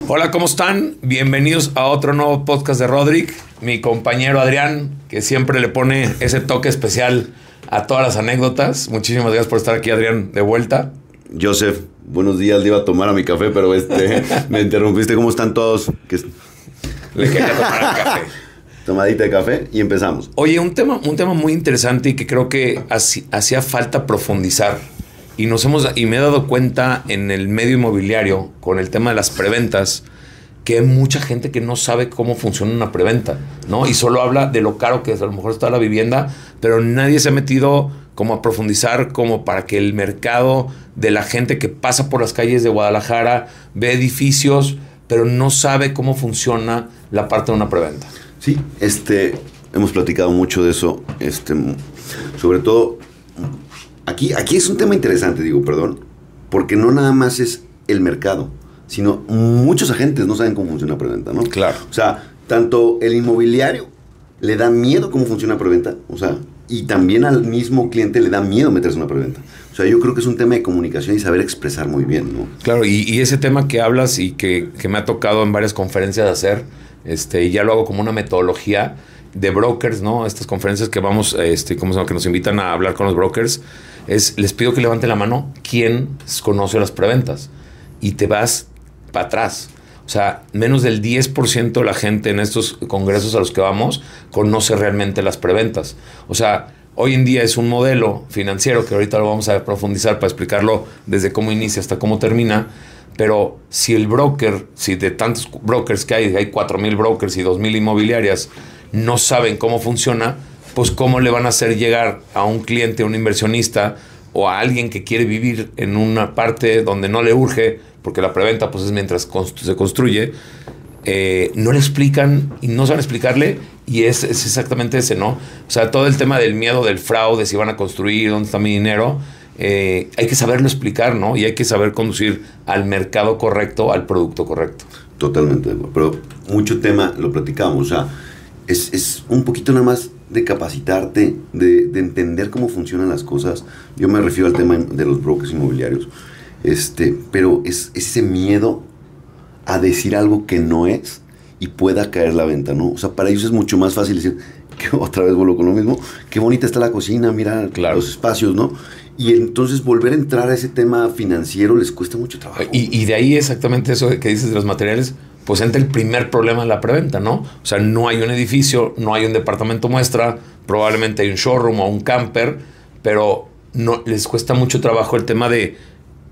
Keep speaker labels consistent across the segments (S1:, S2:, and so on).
S1: Hola, ¿cómo están? Bienvenidos a otro nuevo podcast de Rodrick. Mi compañero Adrián, que siempre le pone ese toque especial a todas las anécdotas. Muchísimas gracias por estar aquí, Adrián, de vuelta.
S2: Joseph, buenos días. Le iba a tomar a mi café, pero me interrumpiste. ¿Cómo están todos?
S1: Le quería tomar el café.
S2: Tomadita de café y empezamos.
S1: Oye, un tema muy interesante y que creo que hacía falta profundizar. Y me he dado cuenta en el medio inmobiliario, con el tema de las preventas, que hay mucha gente que no sabe cómo funciona una preventa, ¿no? Y solo habla de lo caro que a lo mejor está la vivienda, pero nadie se ha metido como a profundizar como para que el mercado de la gente que pasa por las calles de Guadalajara ve edificios, pero no sabe cómo funciona la parte de una preventa.
S2: Sí, hemos platicado mucho de eso, sobre todo, aquí es un tema interesante, porque no nada más es el mercado, sino muchos agentes no saben cómo funciona una preventa, ¿no?
S1: Claro.
S2: O sea, tanto el inmobiliario le da miedo cómo funciona una preventa, o sea, y también al mismo cliente le da miedo meterse en una preventa. O sea, yo creo que es un tema de comunicación y saber expresar muy bien, ¿no?
S1: Claro, y ese tema que hablas y que me ha tocado en varias conferencias hacer, y ya lo hago como una metodología de brokers, ¿no? Estas conferencias que vamos, ¿cómo se llama? Que nos invitan a hablar con los brokers, les pido que levanten la mano quién conoce las preventas y te vas para atrás. O sea, menos del 10% de la gente en estos congresos a los que vamos conoce realmente las preventas. O sea, hoy en día es un modelo financiero que ahorita lo vamos a profundizar para explicarlo desde cómo inicia hasta cómo termina. Pero si el broker, si de tantos brokers que hay 4,000 brokers y 2,000 inmobiliarias, no saben cómo funciona, pues cómo le van a hacer llegar a un cliente, a un inversionista o a alguien que quiere vivir en una parte donde no le urge, porque la preventa pues es mientras se construye, no le explican y no saben explicarle, y es exactamente ese, ¿no? O sea, todo el tema del miedo del fraude, si van a construir, dónde está mi dinero, hay que saberlo explicar, ¿no? Y hay que saber conducir al mercado correcto, al producto correcto.
S2: Totalmente, pero mucho tema lo platicamos, o sea, es un poquito nada más de capacitarte, de entender cómo funcionan las cosas. Yo me refiero al tema de los brokers inmobiliarios, pero es ese miedo a decir algo que no es y pueda caer la venta, ¿no? O sea, para ellos es mucho más fácil decir, que otra vez vuelvo con lo mismo, qué bonita está la cocina, mira, claro, los espacios, ¿no? Y entonces volver a entrar a ese tema financiero les cuesta mucho trabajo.
S1: Y de ahí exactamente eso que dices de los materiales, pues entra el primer problema en la preventa, ¿no? O sea, no hay un edificio, no hay un departamento muestra, probablemente hay un showroom o un camper, pero no les cuesta mucho trabajo el tema de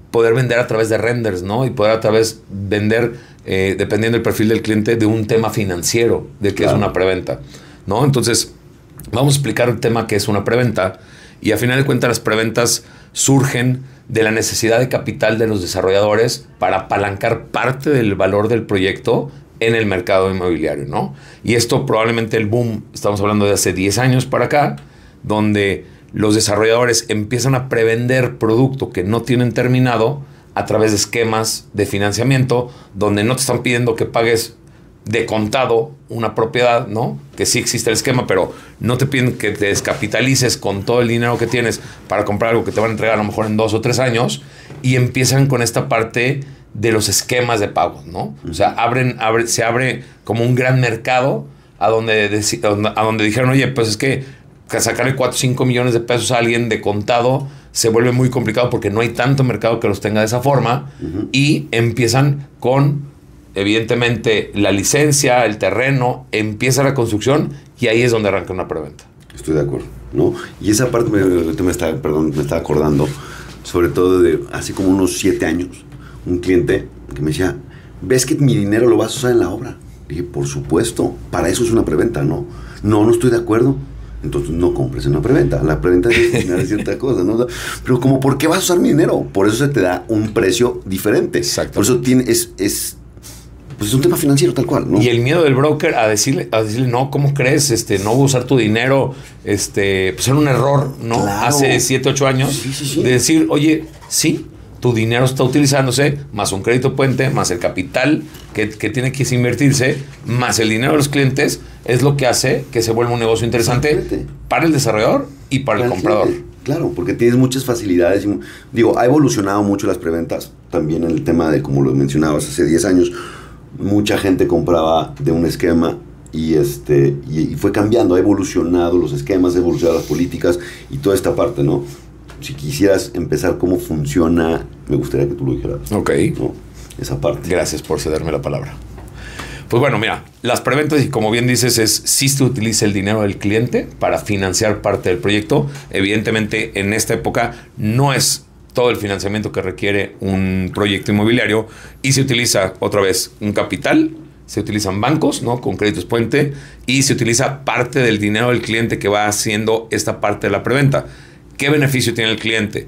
S1: poder vender a través de renders, ¿no? Y poder a través vender, dependiendo del perfil del cliente, de un tema financiero, de qué es una preventa, ¿no? Entonces, vamos a explicar el tema que es una preventa. Y a final de cuentas las preventas surgen de la necesidad de capital de los desarrolladores para apalancar parte del valor del proyecto en el mercado inmobiliario, ¿no? Y esto probablemente el boom, estamos hablando de hace 10 años para acá, donde los desarrolladores empiezan a prevender producto que no tienen terminado a través de esquemas de financiamiento, donde no te están pidiendo que pagues de contado una propiedad, ¿no? Que sí existe el esquema, pero no te piden que te descapitalices con todo el dinero que tienes para comprar algo que te van a entregar a lo mejor en 2 o 3 años, y empiezan con esta parte de los esquemas de pago, ¿no? O sea, se abre como un gran mercado a donde dijeron, oye, pues es que sacarle 4 o 5 millones de pesos a alguien de contado se vuelve muy complicado porque no hay tanto mercado que los tenga de esa forma, y empiezan con, evidentemente, la licencia, el terreno, empieza la construcción y ahí es donde arranca una preventa.
S2: Estoy de acuerdo, ¿no? Y esa parte me estaba acordando, sobre todo de hace como unos 7 años, un cliente que me decía, ¿ves que mi dinero lo vas a usar en la obra? Dije, por supuesto, para eso es una preventa, ¿no? No estoy de acuerdo. Entonces no compres en una preventa. La preventa es destinar a cierta cosa, ¿no? Pero como, ¿por qué vas a usar mi dinero? Por eso se te da un precio diferente. Exacto. Por eso pues es un tema financiero tal cual, ¿no?
S1: Y el miedo del broker a decirle, no, ¿cómo crees? No voy a usar tu dinero. Pues era un error, ¿no? Claro. Hace 7, 8 años. Sí. De decir, oye, sí, tu dinero está utilizándose, más un crédito puente, más el capital que tiene que invertirse, más el dinero de los clientes, es lo que hace que se vuelva un negocio interesante para el desarrollador y para el comprador.
S2: Claro, porque tienes muchas facilidades. Ha evolucionado mucho las preventas, también en el tema de, como lo mencionabas, hace 10 años. mucha gente compraba de un esquema y fue cambiando, ha evolucionado los esquemas, ha evolucionado las políticas y toda esta parte, ¿no? Si quisieras empezar cómo funciona, me gustaría que tú lo dijeras.
S1: Ok.
S2: ¿No? Esa parte.
S1: Gracias por cederme la palabra. Pues bueno, mira, las preventas, y como bien dices, si se utiliza el dinero del cliente para financiar parte del proyecto. Evidentemente, en esta época no es todo el financiamiento que requiere un proyecto inmobiliario, y se utiliza otra vez un capital, se utilizan bancos, ¿no?, con créditos puente, y se utiliza parte del dinero del cliente que va haciendo esta parte de la preventa. ¿Qué beneficio tiene el cliente?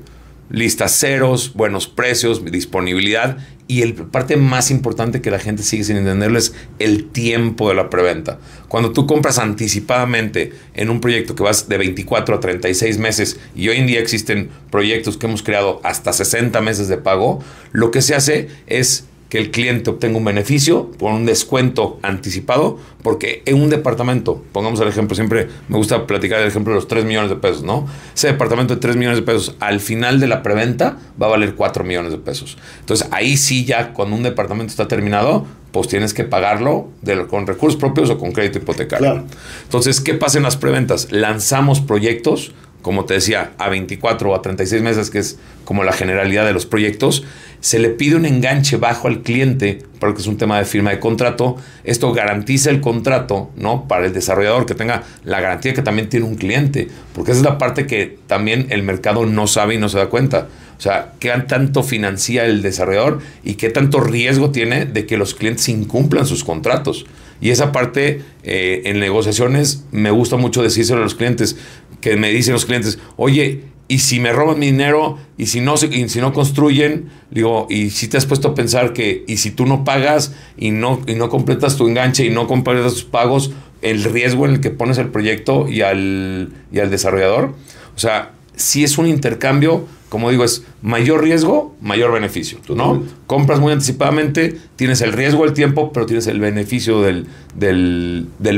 S1: Listas ceros, buenos precios, disponibilidad, y la parte más importante que la gente sigue sin entenderlo es el tiempo de la preventa. Cuando tú compras anticipadamente en un proyecto que vas de 24 a 36 meses, y hoy en día existen proyectos que hemos creado hasta 60 meses de pago, lo que se hace es que el cliente obtenga un beneficio por un descuento anticipado, porque en un departamento, pongamos el ejemplo, siempre me gusta platicar el ejemplo de los 3 millones de pesos, ¿no? Ese departamento de 3 millones de pesos al final de la preventa va a valer 4 millones de pesos. Entonces ahí sí, ya cuando un departamento está terminado, pues tienes que pagarlo con recursos propios o con crédito hipotecario.
S2: Claro.
S1: Entonces, ¿qué pasa en las preventas? Lanzamos proyectos, como te decía, a 24 o a 36 meses, que es como la generalidad de los proyectos. Se le pide un enganche bajo al cliente, porque es un tema de firma de contrato. Esto garantiza el contrato, ¿no?, para el desarrollador, que tenga la garantía que también tiene un cliente, porque esa es la parte que también el mercado no sabe y no se da cuenta. O sea, qué tanto financia el desarrollador y qué tanto riesgo tiene de que los clientes incumplan sus contratos. Y esa parte en negociaciones me gusta mucho decírselo a los clientes, que me dicen los clientes, oye, ¿y si me roban mi dinero? ¿Y si no construyen? Digo, ¿y si te has puesto a pensar que, y si tú no pagas y no completas tu enganche y no completas tus pagos, el riesgo en el que pones el proyecto y al desarrollador? O sea, si es un intercambio, como digo, es mayor riesgo, mayor beneficio, ¿no? Compras muy anticipadamente, tienes el riesgo del tiempo, pero tienes el beneficio del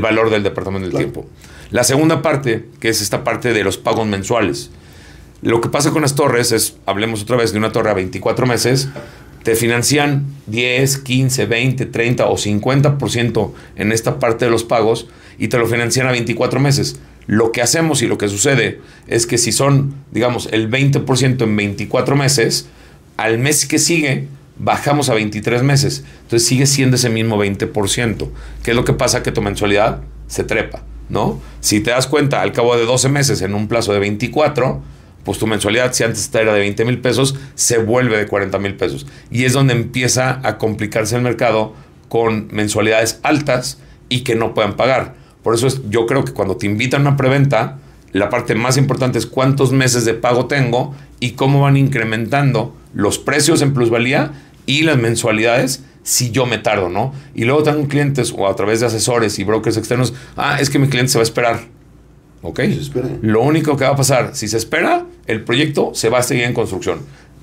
S1: valor del departamento del tiempo. La segunda parte, que es esta parte de los pagos mensuales. Lo que pasa con las torres es, hablemos otra vez de una torre a 24 meses, te financian 10, 15, 20, 30 o 50% en esta parte de los pagos y te lo financian a 24 meses. Lo que hacemos y lo que sucede es que si son, digamos, el 20% en 24 meses, al mes que sigue bajamos a 23 meses. Entonces sigue siendo ese mismo 20%. ¿Qué es lo que pasa? Que tu mensualidad se trepa, ¿no? Si te das cuenta, al cabo de 12 meses en un plazo de 24, pues tu mensualidad, si antes era de 20 mil pesos, se vuelve de 40 mil pesos. Y es donde empieza a complicarse el mercado con mensualidades altas y que no puedan pagar. Por eso yo creo que cuando te invitan a una preventa, la parte más importante es cuántos meses de pago tengo y cómo van incrementando los precios en plusvalía y las mensualidades si yo me tardo, ¿no? Y luego tengo clientes o a través de asesores y brokers externos, es que mi cliente se va a esperar. ¿Ok?
S2: Se espera.
S1: Lo único que va a pasar, si se espera, el proyecto se va a seguir en construcción.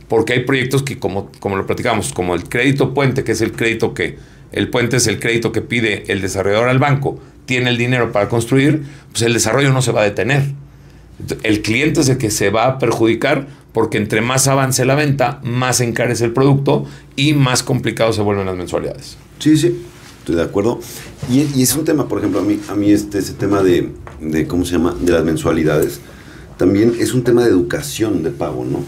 S1: Porque hay proyectos que, como lo platicamos, como el crédito puente, que es el crédito que... El puente es el crédito que pide el desarrollador al banco, tiene el dinero para construir, pues el desarrollo no se va a detener. El cliente es el que se va a perjudicar porque entre más avance la venta, más encarece el producto y más complicado se vuelven las mensualidades.
S2: Sí, estoy de acuerdo. Y es un tema, por ejemplo, a mí ese tema de ¿cómo se llama?, de las mensualidades, también es un tema de educación de pago, ¿no?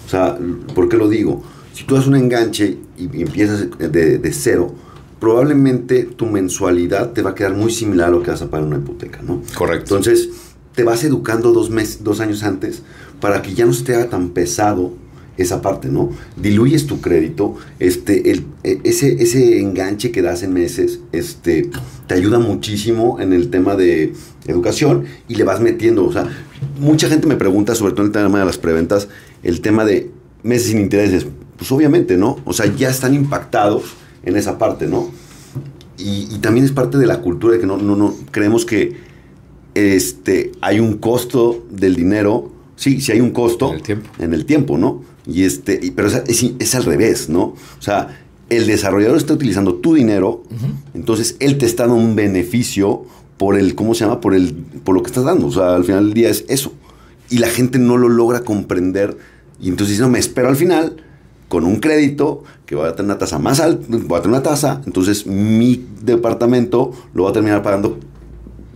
S2: O sea, ¿por qué lo digo? Si tú haces un enganche y empiezas de cero, probablemente tu mensualidad te va a quedar muy similar a lo que vas a pagar en una hipoteca, ¿no?
S1: Correcto.
S2: Entonces, te vas educando 2 años antes para que ya no se te haga tan pesado esa parte, ¿no? Diluyes tu crédito, ese enganche que das en meses, te ayuda muchísimo en el tema de educación y le vas metiendo, o sea, mucha gente me pregunta, sobre todo en el tema de las preventas, el tema de meses sin intereses. Pues obviamente, ¿no? O sea, ya están impactados en esa parte, ¿no? Y también es parte de la cultura de que no creemos que hay un costo del dinero. Sí hay un costo en el tiempo, ¿no? Pero es al revés, ¿no? O sea, el desarrollador está utilizando tu dinero, entonces él te está dando un beneficio por ¿cómo se llama? Por lo que estás dando. O sea, al final del día es eso. Y la gente no lo logra comprender. Y entonces, no, me espero al final, con un crédito que va a tener una tasa más alta, va a tener una tasa, entonces mi departamento lo va a terminar pagando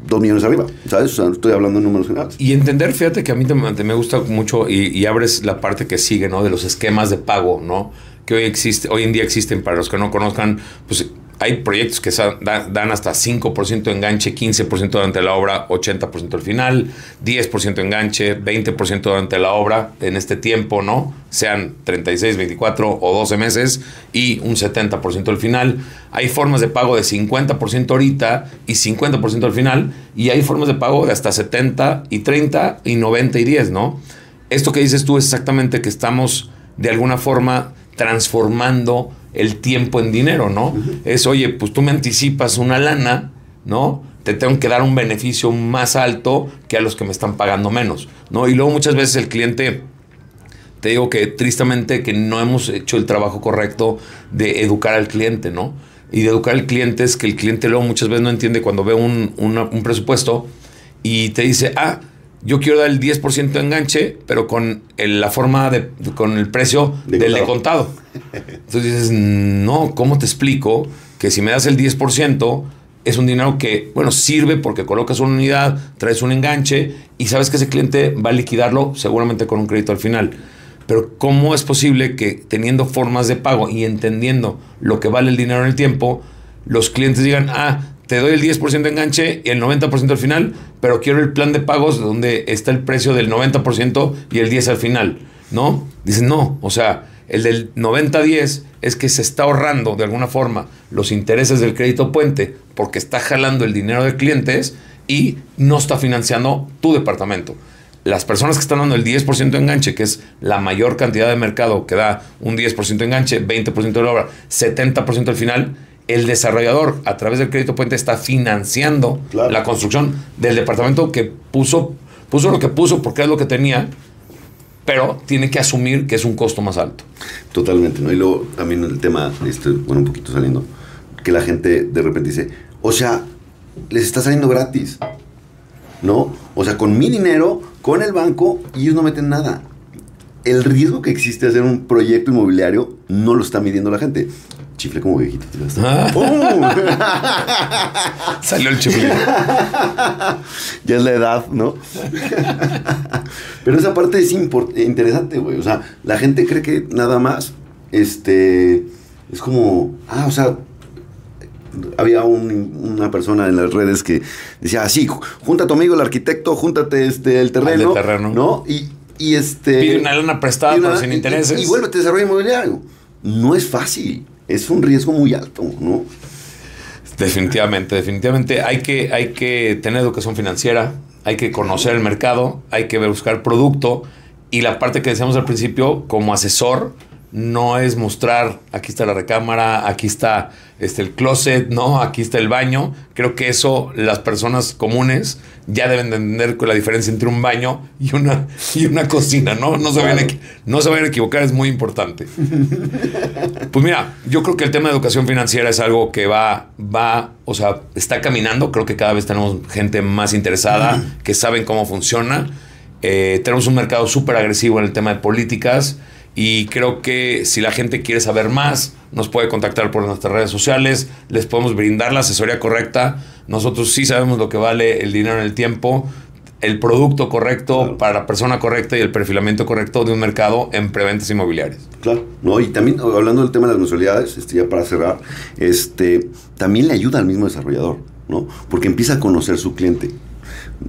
S2: 2 millones arriba, ¿sabes? O sea, estoy hablando en números generales.
S1: Y entender, fíjate que a mí me gusta mucho y abres la parte que sigue, ¿no? De los esquemas de pago, ¿no? Que hoy en día existen, para los que no conozcan, pues hay proyectos que dan hasta 5% de enganche, 15% durante la obra, 80% al final, 10% enganche, 20% durante la obra en este tiempo, ¿no? Sean 36, 24 o 12 meses y un 70% al final. Hay formas de pago de 50% ahorita y 50% al final, y hay formas de pago de hasta 70 y 30 y 90 y 10, ¿no? Esto que dices tú es exactamente que estamos de alguna forma transformando el tiempo en dinero, ¿no? Es, oye, pues tú me anticipas una lana, ¿no? Te tengo que dar un beneficio más alto que a los que me están pagando menos, ¿no? Y luego muchas veces el cliente, te digo que tristemente que no hemos hecho el trabajo correcto de educar al cliente, ¿no? Y de educar al cliente es que el cliente luego muchas veces no entiende cuando ve un presupuesto y te dice, yo quiero dar el 10% de enganche, pero con con el precio del de contado. Entonces dices, no, ¿cómo te explico que si me das el 10% es un dinero que, bueno, sirve porque colocas una unidad, traes un enganche y sabes que ese cliente va a liquidarlo seguramente con un crédito al final? Pero ¿cómo es posible que teniendo formas de pago y entendiendo lo que vale el dinero en el tiempo, los clientes digan, te doy el 10% de enganche y el 90% al final, pero quiero el plan de pagos donde está el precio del 90% y el 10% al final, ¿no? Dicen, no, o sea, el del 90-10 es que se está ahorrando de alguna forma los intereses del crédito puente porque está jalando el dinero de clientes y no está financiando tu departamento. Las personas que están dando el 10% de enganche, que es la mayor cantidad de mercado que da un 10% de enganche, 20% de la obra, 70% al final, el desarrollador a través del crédito puente está financiando la construcción del departamento que puso lo que puso porque es lo que tenía, pero tiene que asumir que es un costo más alto.
S2: Totalmente, ¿no? Y luego también el tema, un poquito saliendo, que la gente de repente dice, o sea, les está saliendo gratis, ¿no? O sea, con mi dinero, con el banco, y ellos no meten nada. El riesgo que existe hacer un proyecto inmobiliario no lo está midiendo la gente. Chifle como viejito.
S1: Salió el chifle.
S2: Ya es la edad, ¿no? Pero esa parte es interesante, güey. O sea, la gente cree que nada más es como, o sea, había una persona en las redes que decía, junta a tu amigo el arquitecto, júntate el terreno, ¿no? Y
S1: pide una lana prestada pero sin intereses.
S2: Y vuélvete a desarrollo inmobiliario. No es fácil. Es un riesgo muy alto, ¿no?
S1: Definitivamente. Hay que tener educación financiera, hay que conocer el mercado, hay que buscar producto. Y la parte que decíamos al principio, como asesor, no es mostrar, aquí está la recámara, aquí está el closet, ¿no? Aquí está el baño. Creo que eso las personas comunes ya deben de entender la diferencia entre un baño y una cocina, ¿no? No se vayan a equivocar, es muy importante. Pues mira, yo creo que el tema de educación financiera es algo que o sea, está caminando. Creo que cada vez tenemos gente más interesada, que saben cómo funciona. Tenemos un mercado súper agresivo en el tema de políticas. Y creo que si la gente quiere saber más, nos puede contactar por nuestras redes sociales. Les podemos brindar la asesoría correcta. Nosotros sí sabemos lo que vale el dinero en el tiempo, el producto correcto para la persona correcta y el perfilamiento correcto de un mercado en preventas inmobiliarias.
S2: Claro, ¿no? Y también hablando del tema de las mensualidades, ya para cerrar, también le ayuda al mismo desarrollador, ¿no? Porque empieza a conocer su cliente,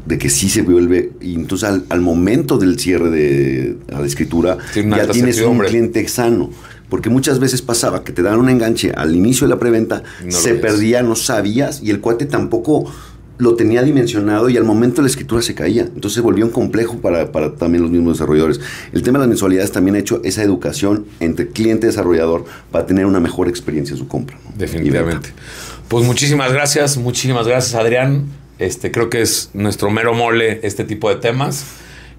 S2: de que sí se vuelve, y entonces al momento del cierre a la escritura ya tienes un cliente sano, porque muchas veces pasaba que te daban un enganche al inicio de la preventa, se perdía, no sabías, y el cuate tampoco lo tenía dimensionado, y al momento de la escritura se caía, entonces se volvió un complejo para también los mismos desarrolladores. El tema de las mensualidades también ha hecho esa educación entre cliente y desarrollador para tener una mejor experiencia en su compra, ¿no?
S1: Definitivamente. Pues muchísimas gracias Adrián. Creo que es nuestro mero mole este tipo de temas.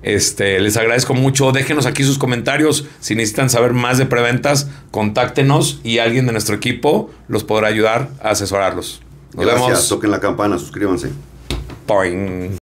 S1: Les agradezco mucho. Déjenos aquí sus comentarios. Si necesitan saber más de preventas, contáctenos y alguien de nuestro equipo los podrá ayudar a asesorarlos. Nos
S2: Gracias.
S1: vemos.
S2: Toquen la campana, suscríbanse.
S1: Boing.